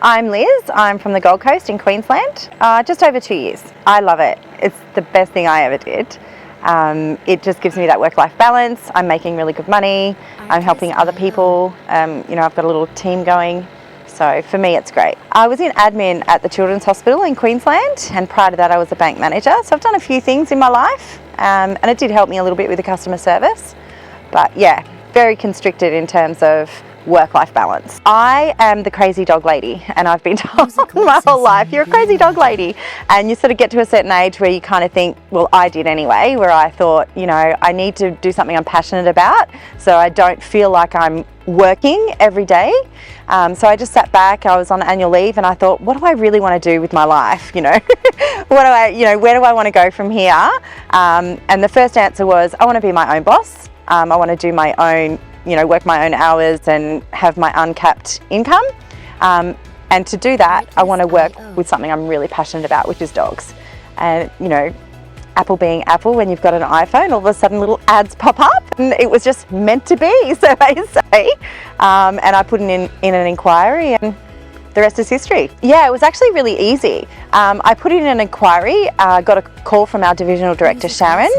I'm Liz. I'm from the Gold Coast in Queensland. Just over 2 years. I love it. It's the best thing I ever did. It just gives me that work-life balance. I'm making really good money. I'm helping other people. I've got a little team going. So for me, it's great. I was in admin at the Children's Hospital in Queensland, and prior to that, I was a bank manager. So I've done a few things in my life, and it did help me a little bit with the customer service. But yeah, very constricted in terms of work-life balance. I am the crazy dog lady, and I've been told my whole life, you're a crazy dog lady. And you sort of get to a certain age where you kind of think, well, I did anyway, where I thought, I need to do something I'm passionate about so I don't feel like I'm working every day. So I just sat back, I was on annual leave, and I thought, what do I really want to do with my life? Where do I want to go from here? And the first answer was, I want to be my own boss. I want to do my own work my own hours and have my uncapped income. And to do that, I want to work with something I'm really passionate about, which is dogs. And, Apple being Apple, when you've got an iPhone, all of a sudden little ads pop up, and it was just meant to be, so they say. And I put in an inquiry, and the rest is history. Yeah, it was actually really easy. I put in an inquiry, got a call from our divisional director, Sharon.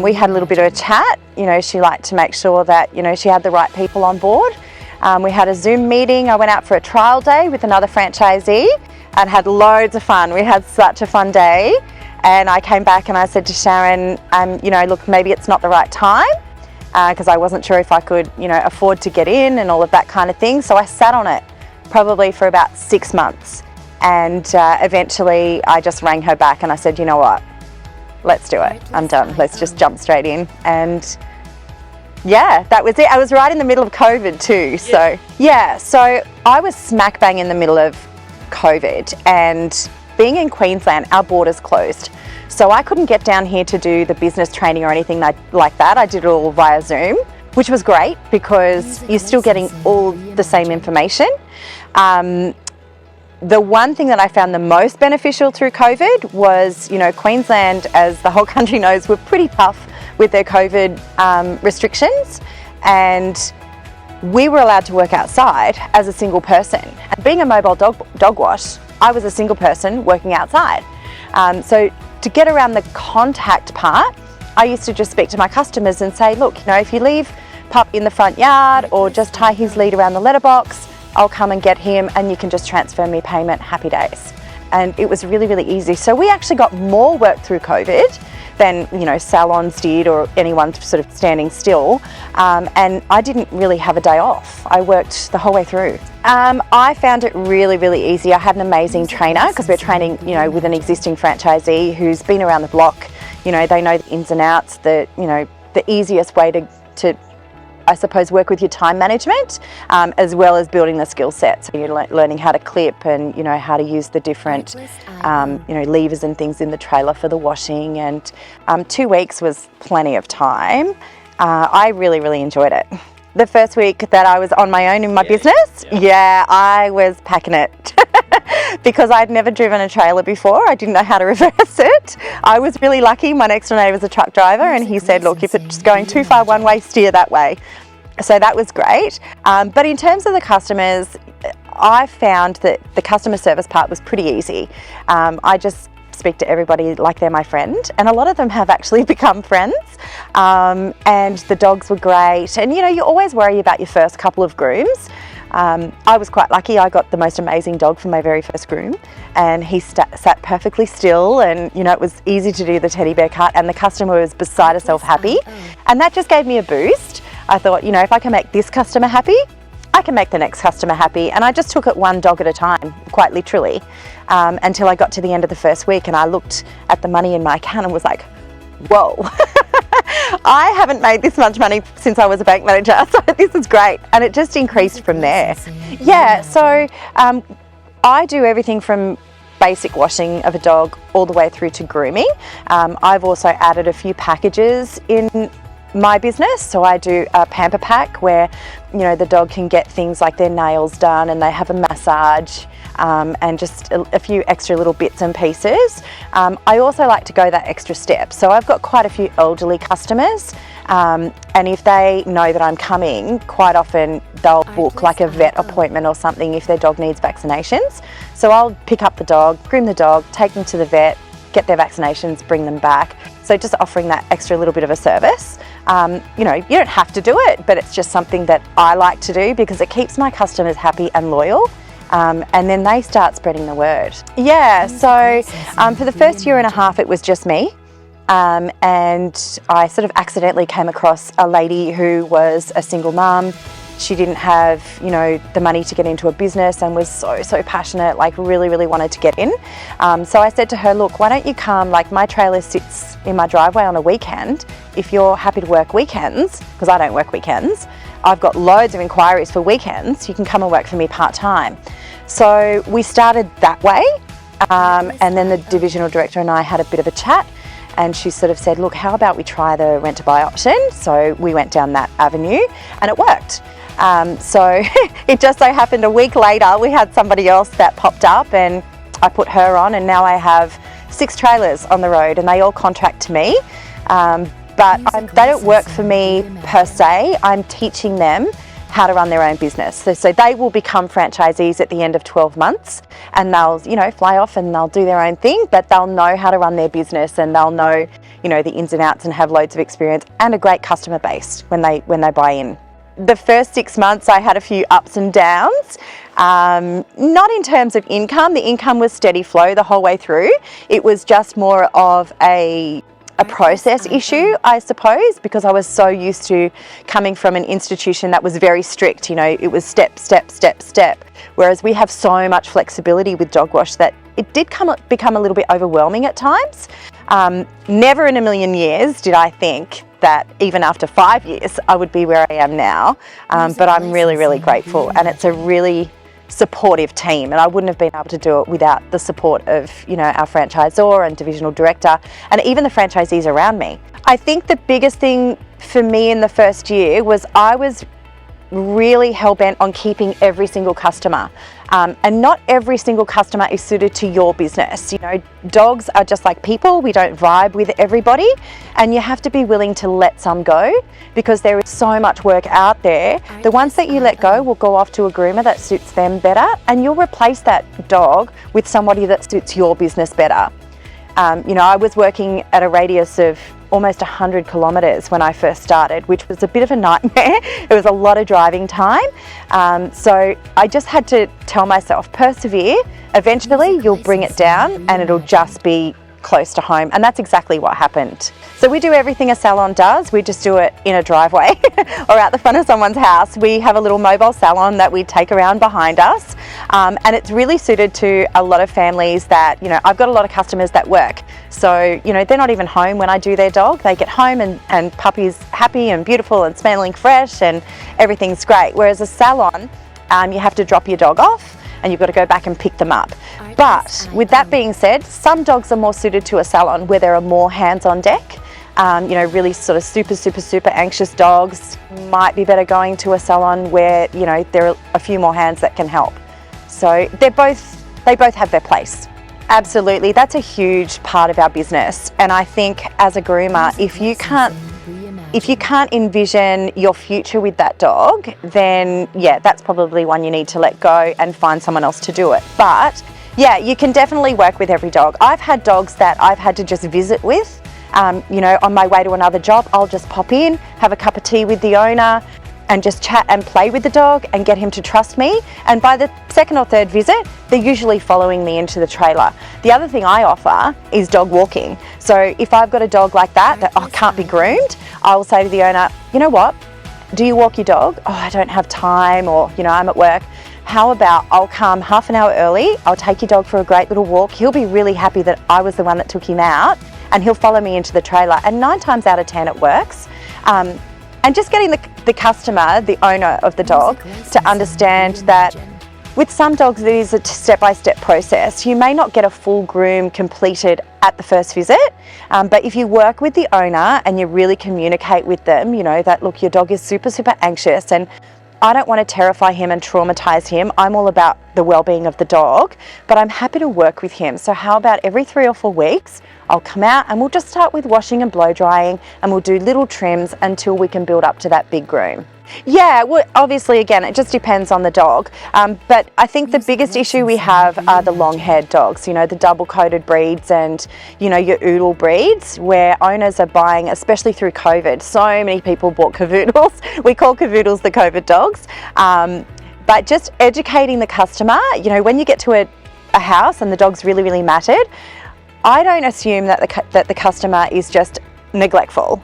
We had a little bit of a chat. She liked to make sure that, she had the right people on board. We had a Zoom meeting. I went out for a trial day with another franchisee and had loads of fun. We had such a fun day. And I came back and I said to Sharon, look, maybe it's not the right time, because I wasn't sure if I could, afford to get in and all of that kind of thing. So I sat on it probably for about 6 months. And eventually I just rang her back and I said, you know what, let's do it. I'm done. Let's just jump straight in. And yeah, that was it. I was right in the middle of COVID too. So I was smack bang in the middle of COVID, and being in Queensland, our borders closed. So I couldn't get down here to do the business training or anything like that. I did it all via Zoom, which was great because you're still getting all the same information. The one thing that I found the most beneficial through COVID was, Queensland, as the whole country knows, were pretty tough with their COVID restrictions, and we were allowed to work outside as a single person. And being a mobile dog wash, I was a single person working outside. So to get around the contact part, I used to just speak to my customers and say, look, if you leave Pup in the front yard or just tie his lead around the letterbox, I'll come and get him and you can just transfer me payment, happy days. And it was really, really easy. So we actually got more work through COVID than, salons did or anyone sort of standing still. And I didn't really have a day off. I worked the whole way through. I found it really, really easy. I had an amazing trainer because we're training, with an existing franchisee who's been around the block. They know the ins and outs, the easiest way to I suppose, work with your time management, as well as building the skill set. So you're learning how to clip and, how to use the different, levers and things in the trailer for the washing. And 2 weeks was plenty of time. I really, really enjoyed it. The first week that I was on my own in my business, I was packing it. Because I'd never driven a trailer before. I didn't know how to reverse it. I was really lucky. My next door neighbour was a truck driver, and he said, look, if it's going too far one way, steer that way. So that was great. But in terms of the customers, I found that the customer service part was pretty easy. I just speak to everybody like they're my friend, and a lot of them have actually become friends. And the dogs were great. And you always worry about your first couple of grooms. I was quite lucky. I got the most amazing dog for my very first groom, and he sat perfectly still, and it was easy to do the teddy bear cut, and the customer was beside herself happy, and that just gave me a boost. I thought, if I can make this customer happy, I can make the next customer happy. And I just took it one dog at a time, quite literally, until I got to the end of the first week, and I looked at the money in my account and was like, whoa. I haven't made this much money since I was a bank manager, so this is great. And it just increased from there. Yeah, so I do everything from basic washing of a dog all the way through to grooming. I've also added a few packages in my business. So I do a pamper pack where, the dog can get things like their nails done and they have a massage, and just a few extra little bits and pieces. I also like to go that extra step. So I've got quite a few elderly customers, And if they know that I'm coming, quite often they'll book like a vet appointment or something if their dog needs vaccinations. So I'll pick up the dog, groom the dog, take them to the vet, get their vaccinations, bring them back. So just offering that extra little bit of a service. You know, you don't have to do it, but it's just something that I like to do because it keeps my customers happy and loyal. And then they start spreading the word. Yeah, so for the first year and a half, it was just me. And I sort of accidentally came across a lady who was a single mum. She didn't have, you know, the money to get into a business and was so passionate, like really wanted to get in. So I said to her, look, why don't you come, like my trailer sits in my driveway on a weekend. If you're happy to work weekends, because I don't work weekends, I've got loads of inquiries for weekends, you can come and work for me part-time. So we started that way. And then the divisional director and I had a bit of a chat. And she sort of said, look, how about we try the rent to buy option? So we went down that avenue and it worked. So it just so happened a week later, we had somebody else that popped up and I put her on, and now I have 6 trailers on the road and they all contract to me. But they don't work for me per se. I'm teaching them how to run their own business. So they will become franchisees at the end of 12 months and they'll, you know, fly off and they'll do their own thing, but they'll know how to run their business and they'll know, you know, the ins and outs and have loads of experience and a great customer base when they buy in. The first 6 months I had a few ups and downs, not in terms of income. The income was steady flow the whole way through. It was just more of a process issue, I suppose, because I was so used to coming from an institution that was very strict. You know, it was step, whereas we have so much flexibility with dog wash that it did become a little bit overwhelming at times. Never in a million years did I think that even after 5 years I would be where I am now, but I'm really grateful, and it's a really supportive team, and I wouldn't have been able to do it without the support of, you know, our franchisor and divisional director and even the franchisees around me. I think the biggest thing for me in the first year was I was really hell-bent on keeping every single customer, and not every single customer is suited to your business. You know, dogs are just like people. We don't vibe with everybody, and you have to be willing to let some go because there is so much work out there. The ones that you let go will go off to a groomer that suits them better, and you'll replace that dog with somebody that suits your business better. You know, I was working at a radius of almost 100 kilometres when I first started, which was a bit of a nightmare. It was a lot of driving time. So I just had to tell myself, persevere, eventually you'll bring it down and it'll just be close to home, and that's exactly what happened. So we do everything a salon does, we just do it in a driveway or out the front of someone's house. We have a little mobile salon that we take around behind us, and it's really suited to a lot of families that, you know, I've got a lot of customers that work, so, you know, they're not even home when I do their dog. They get home and puppy's happy and beautiful and smelling fresh and everything's great, whereas a salon, you have to drop your dog off and you've got to go back and pick them up. But with that being said, some dogs are more suited to a salon where there are more hands on deck. You know, really sort of super anxious dogs might be better going to a salon where, you know, there are a few more hands that can help. So they both have their place. Absolutely, that's a huge part of our business. And I think as a groomer, if you can't envision your future with that dog, then yeah, that's probably one you need to let go and find someone else to do it. But yeah, you can definitely work with every dog. I've had dogs that I've had to just visit with. You know, on my way to another job, I'll just pop in, have a cup of tea with the owner and just chat and play with the dog and get him to trust me. And by the second or third visit, they're usually following me into the trailer. The other thing I offer is dog walking. So if I've got a dog like that can't be groomed, I will say to the owner, you know what, do you walk your dog? Oh, I don't have time, or, you know, I'm at work. How about I'll come half an hour early, I'll take your dog for a great little walk. He'll be really happy that I was the one that took him out, and he'll follow me into the trailer. And 9 times out of 10 it works. And just getting the customer, the owner of the dog, to understand that with some dogs it is a step-by-step process. You may not get a full groom completed at the first visit, but if you work with the owner and you really communicate with them, you know, that look, your dog is super anxious and I don't want to terrify him and traumatize him. I'm all about the well-being of the dog, but I'm happy to work with him. So how about every 3 or 4 weeks, I'll come out and we'll just start with washing and blow drying, and we'll do little trims until we can build up to that big groom. Yeah, well, obviously, again, it just depends on the dog. But I think the biggest issue we have are the long-haired dogs, you know, the double-coated breeds and, you know, your oodle breeds, where owners are buying, especially through COVID. So many people bought cavoodles. We call cavoodles the COVID dogs. But just educating the customer, you know, when you get to a house and the dog's really, really matted, I don't assume that the customer is just neglectful.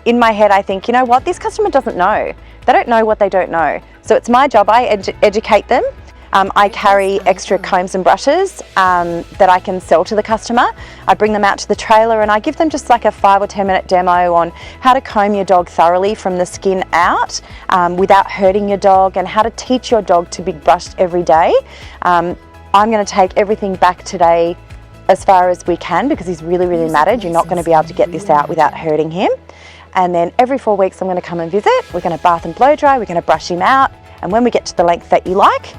In my head, I think, you know what, this customer doesn't know. They don't know what they don't know. So it's my job, I educate them. I carry extra combs and brushes that I can sell to the customer. I bring them out to the trailer and I give them just like a 5 or 10 minute demo on how to comb your dog thoroughly from the skin out without hurting your dog, and how to teach your dog to be brushed every day. I'm going to take everything back today as far as we can, because he's really, really matted. You're not going to be able to get this out without hurting him. And then every 4 weeks I'm going to come and visit. We're going to bath and blow dry, we're going to brush him out, and when we get to the length that you like,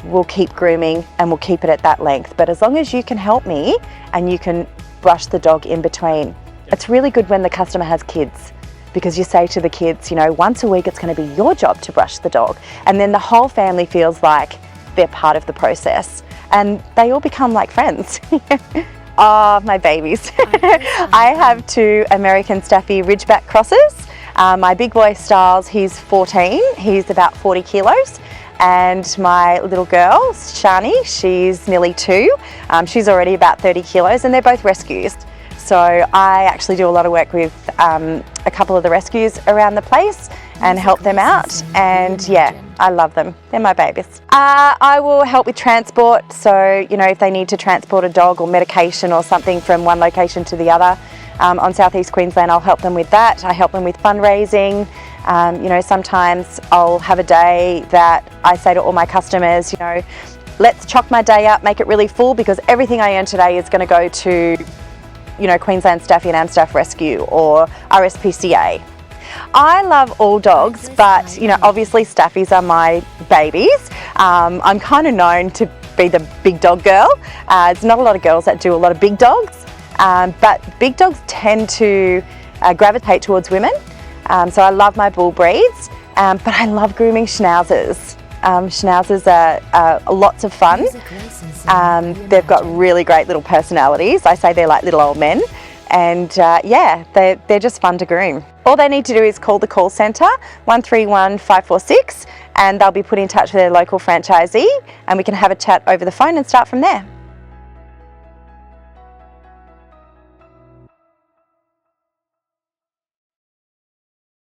we'll keep grooming and we'll keep it at that length. But as long as you can help me and you can brush the dog in between. It's really good when the customer has kids, because you say to the kids, you know, once a week it's going to be your job to brush the dog, and then the whole family feels like they're part of the process and they all become like friends. Oh, my babies. I have 2 American Staffy Ridgeback crosses. My big boy Styles, he's 14, he's about 40 kilos. And my little girl, Shani, she's nearly 2. She's already about 30 kilos, and they're both rescues. So I actually do a lot of work with a couple of the rescues around the place and help them out. And yeah, I love them. They're my babies. I will help with transport. So, you know, if they need to transport a dog or medication or something from one location to the other on Southeast Queensland, I'll help them with that. I help them with fundraising. You know, sometimes I'll have a day that I say to all my customers, you know, let's chock my day up, make it really full, because everything I earn today is going to go to, you know, Queensland Staffy and Amstaff Rescue or RSPCA. I love all dogs, but, you know, obviously Staffies are my babies. I'm kind of known to be the big dog girl. There's not a lot of girls that do a lot of big dogs, but big dogs tend to gravitate towards women. So I love my bull breeds, but I love grooming schnauzers. Schnauzers are lots of fun. They've got really great little personalities. I say they're like little old men, and yeah, they're just fun to groom. All they need to do is call the call centre 131 546, and they'll be put in touch with their local franchisee, and we can have a chat over the phone and start from there.